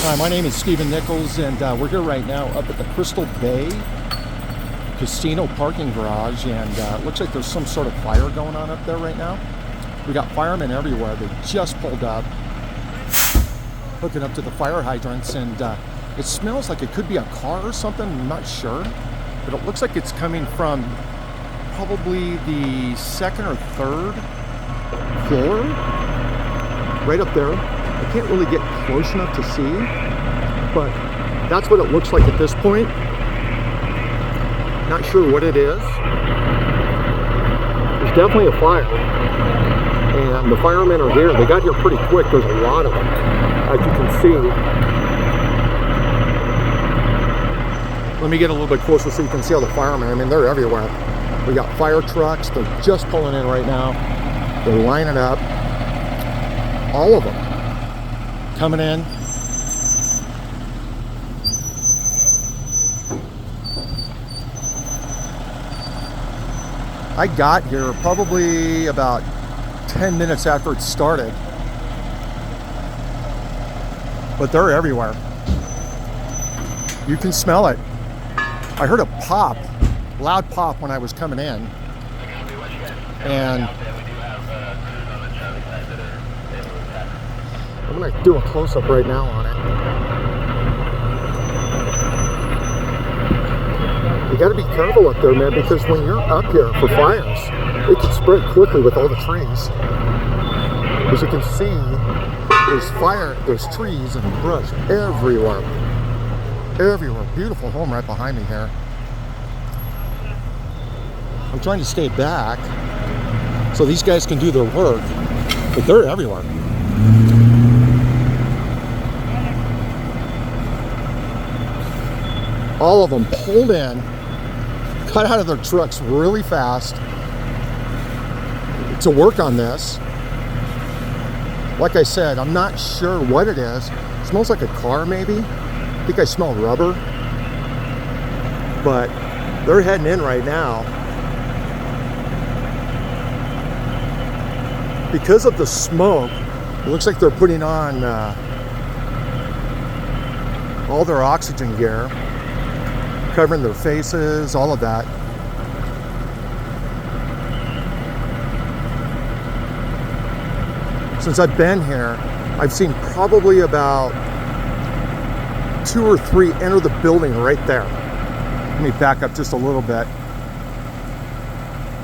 Hi, my name is Stephen Nichols, and we're here right now up at the Crystal Bay Casino parking garage, and it looks like there's some sort of fire going on up there right now. We got firemen everywhere. They just pulled up, hooking up to the fire hydrants, and it smells like it could be a car or something. I'm not sure, but it looks like it's coming from probably the second or third floor, right up there. I can't really get close enough to see, but that's what it looks like at this point. Not sure what it is. There's definitely a fire, and the firemen are here. They got here pretty quick. There's a lot of them, as you can see. Let me get a little bit closer so you can see all the firemen. I mean, they're everywhere. We got fire trucks. They're just pulling in right now. They're lining up. All of them coming in. I got here probably about 10 minutes after it started, but they're everywhere. You can smell it. I heard a pop, loud pop when I was coming in, and I'm gonna do a close-up right now on it. You gotta be careful up there, man, because when you're up here for fires, it can spread quickly with all the trees. As you can see, there's trees and brush everywhere. Everywhere. Beautiful home right behind me here. I'm trying to stay back so these guys can do their work, but they're everywhere. All of them pulled in, cut out of their trucks really fast to work on this. Like I said, I'm not sure what it is. It smells like a car, maybe. I think I smell rubber. But they're heading in right now. Because of the smoke, it looks like they're putting on all their oxygen gear, covering their faces, all of that. Since I've been here, I've seen probably about 2 or 3 enter the building right there. Let me back up just a little bit.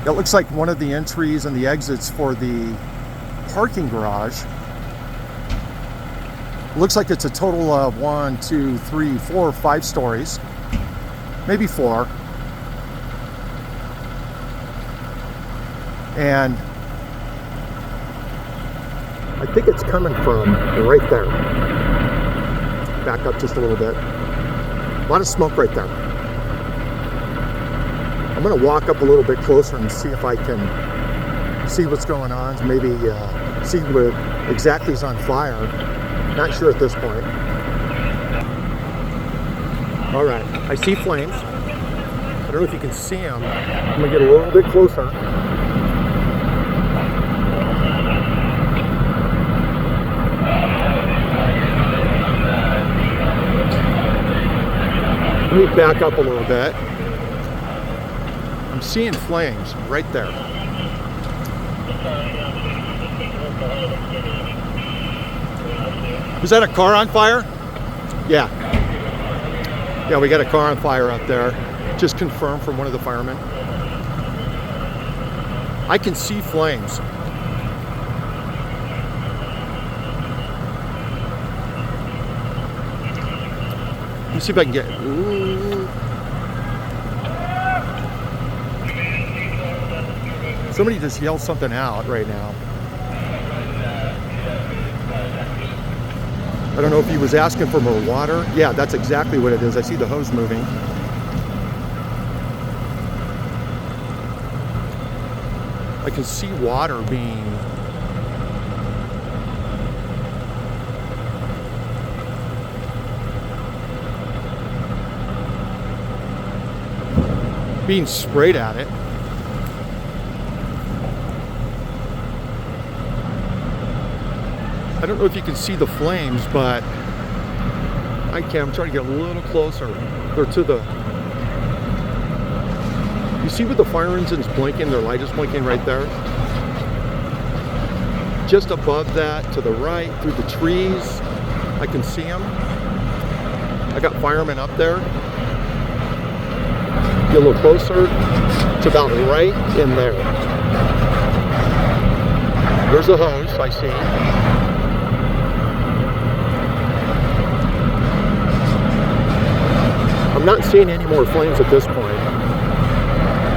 It looks like one of the entries and the exits for the parking garage. Looks like it's a total of 1, 2, 3, 4, 5 stories. Maybe 4. And I think it's coming from right there. Back up just a little bit. A lot of smoke right there. I'm going to walk up a little bit closer and see if I can see what's going on. Maybe see what exactly is on fire. Not sure at this point. All right, I see flames. I don't know if you can see them. I'm gonna get a little bit closer. Let me back up a little bit. I'm seeing flames right there. Was that a car on fire? Yeah. Yeah, we got a car on fire out there. Just confirmed from one of the firemen. I can see flames. Let me see if I can get... Ooh. Somebody just yelled something out right now. I don't know if he was asking for more water. Yeah, that's exactly what it is. I see the hose moving. I can see water being sprayed at it. I don't know if you can see the flames, but I can. I'm trying to get a little closer. They're to the... You see where the fire engine's blinking? Their light is blinking right there. Just above that, to the right, through the trees, I can see them. I got firemen up there. Get a little closer. It's about right in there. There's a hose, I see. I'm not seeing any more flames at this point.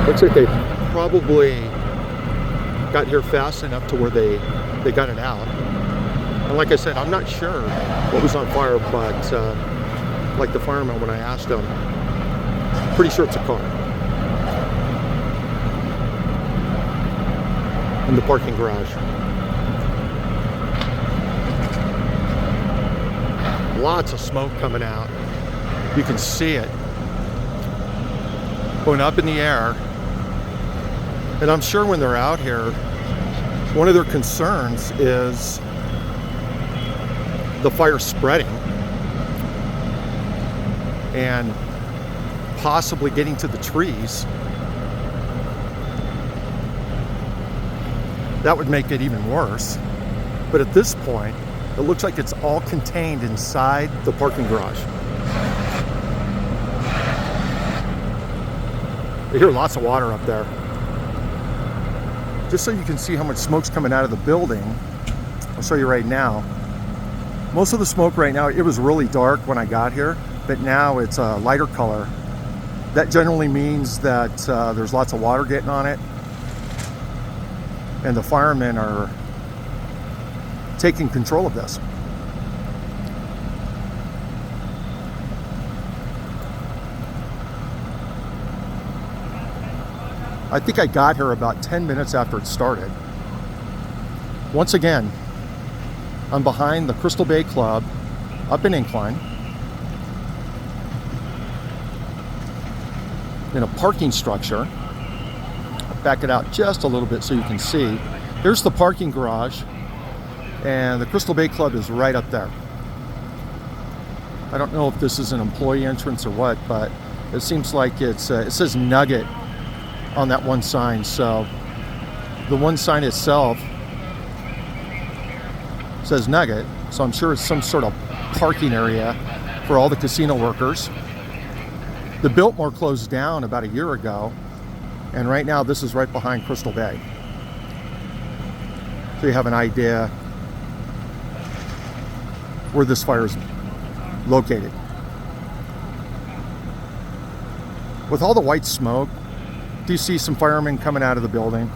Looks like they probably got here fast enough to where they got it out. And like I said, I'm not sure what was on fire, but like the fireman, when I asked him, pretty sure it's a car in the parking garage. Lots of smoke coming out. You can see it going up in the air. And I'm sure when they're out here, one of their concerns is the fire spreading and possibly getting to the trees. That would make it even worse. But at this point, it looks like it's all contained inside the parking garage. I hear lots of water up there. Just so you can see how much smoke's coming out of the building, I'll show you right now. Most of the smoke right now, it was really dark when I got here, but now it's a lighter color. That generally means that there's lots of water getting on it, and the firemen are taking control of this. I think I got here about 10 minutes after it started. Once again, I'm behind the Crystal Bay Club up in Incline in a parking structure. I'll back it out just a little bit so you can see. Here's the parking garage, and the Crystal Bay Club is right up there. I don't know if this is an employee entrance or what, but it seems like it says Nugget on that one sign. So the one sign itself says Nugget, so I'm sure it's some sort of parking area for all the casino workers. The Biltmore closed down about a year ago, and right now this is right behind Crystal Bay. So you have an idea where this fire is located. With all the white smoke, do you see some firemen coming out of the building?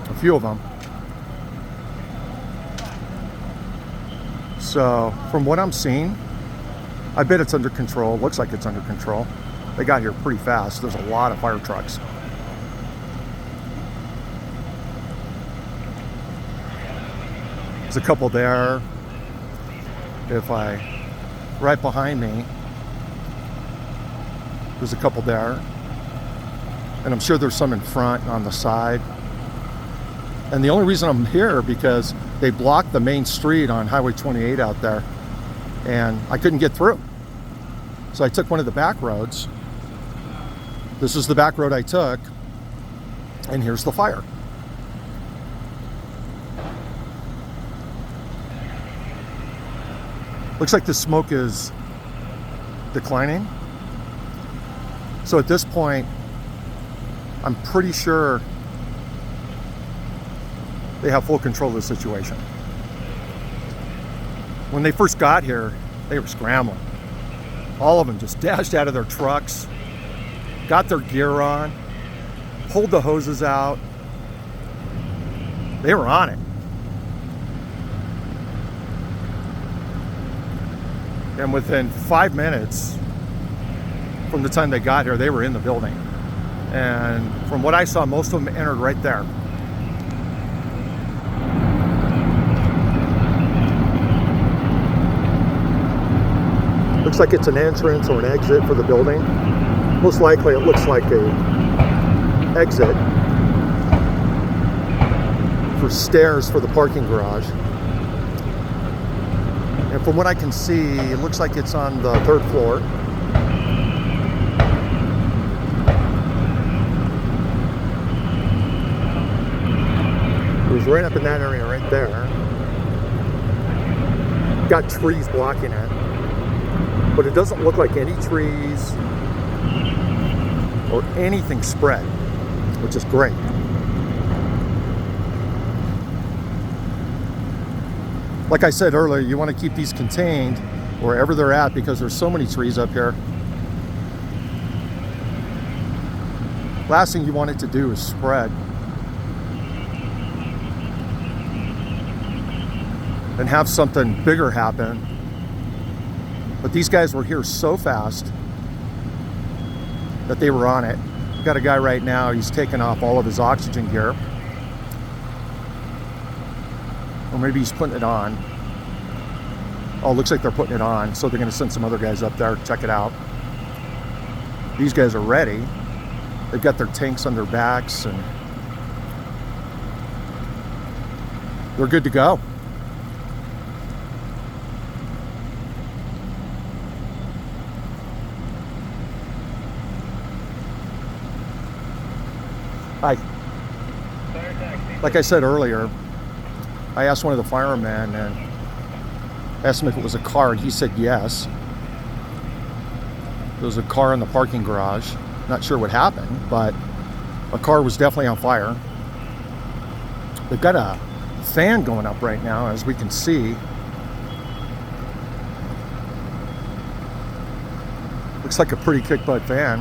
A few of them. So from what I'm seeing, I bet it's under control. Looks like it's under control. They got here pretty fast. There's a lot of fire trucks. There's a couple there. Right behind me, there's a couple there. And I'm sure there's some in front and on the side. And the only reason I'm here because they blocked the main street on Highway 28 out there, and I couldn't get through. So I took one of the back roads. This is the back road I took, and here's the fire. Looks like the smoke is declining. So at this point, I'm pretty sure they have full control of the situation. When they first got here, they were scrambling. All of them just dashed out of their trucks, got their gear on, pulled the hoses out. They were on it. And within 5 minutes from the time they got here, they were in the building. And from what I saw, most of them entered right there. Looks like it's an entrance or an exit for the building. Most likely it looks like a exit for stairs for the parking garage. And from what I can see, it looks like it's on the 3rd floor. It was right up in that area right there. Got trees blocking it. But it doesn't look like any trees or anything spread, which is great. Like I said earlier, you want to keep these contained wherever they're at because there's so many trees up here. Last thing you want it to do is spread and have something bigger happen. But these guys were here so fast that they were on it. We've got a guy right now, he's taking off all of his oxygen gear. Or maybe he's putting it on. Oh, looks like they're putting it on. So they're gonna send some other guys up there to check it out. These guys are ready. They've got their tanks on their backs and they're good to go. Hi. Like I said earlier, I asked one of the firemen and asked him if it was a car, and he said yes. There was a car in the parking garage. Not sure what happened, but a car was definitely on fire. They've got a fan going up right now, as we can see. Looks like a pretty kick butt fan.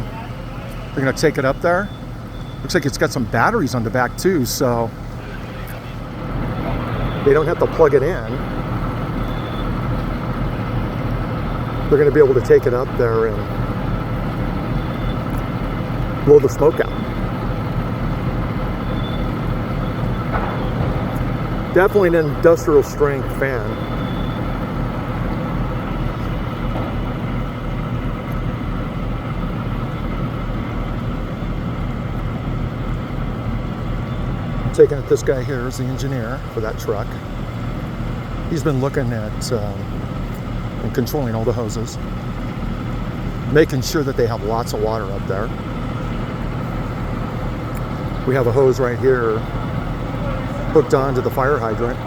They're gonna take it up there. Looks like it's got some batteries on the back too, so they don't have to plug it in. They're going to be able to take it up there and blow the smoke out. Definitely an industrial strength fan. Taking it, this guy here is the engineer for that truck. He's been looking at and controlling all the hoses, making sure that they have lots of water up there. We have a hose right here hooked onto the fire hydrant.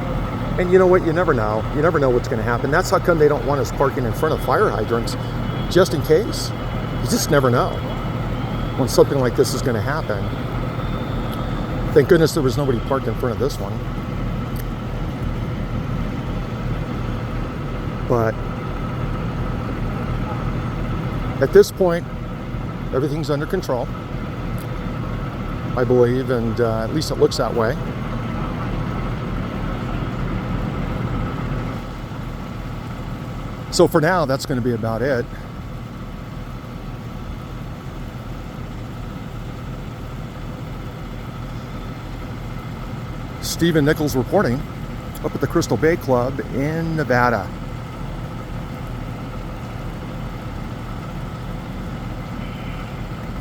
And you know what? You never know. You never know what's going to happen. That's how come they don't want us parking in front of fire hydrants, just in case. You just never know when something like this is going to happen. Thank goodness there was nobody parked in front of this one. But at this point, everything's under control, I believe, and at least it looks that way. So for now, that's going to be about it. Stephen Nichols reporting up at the Crystal Bay Club in Nevada.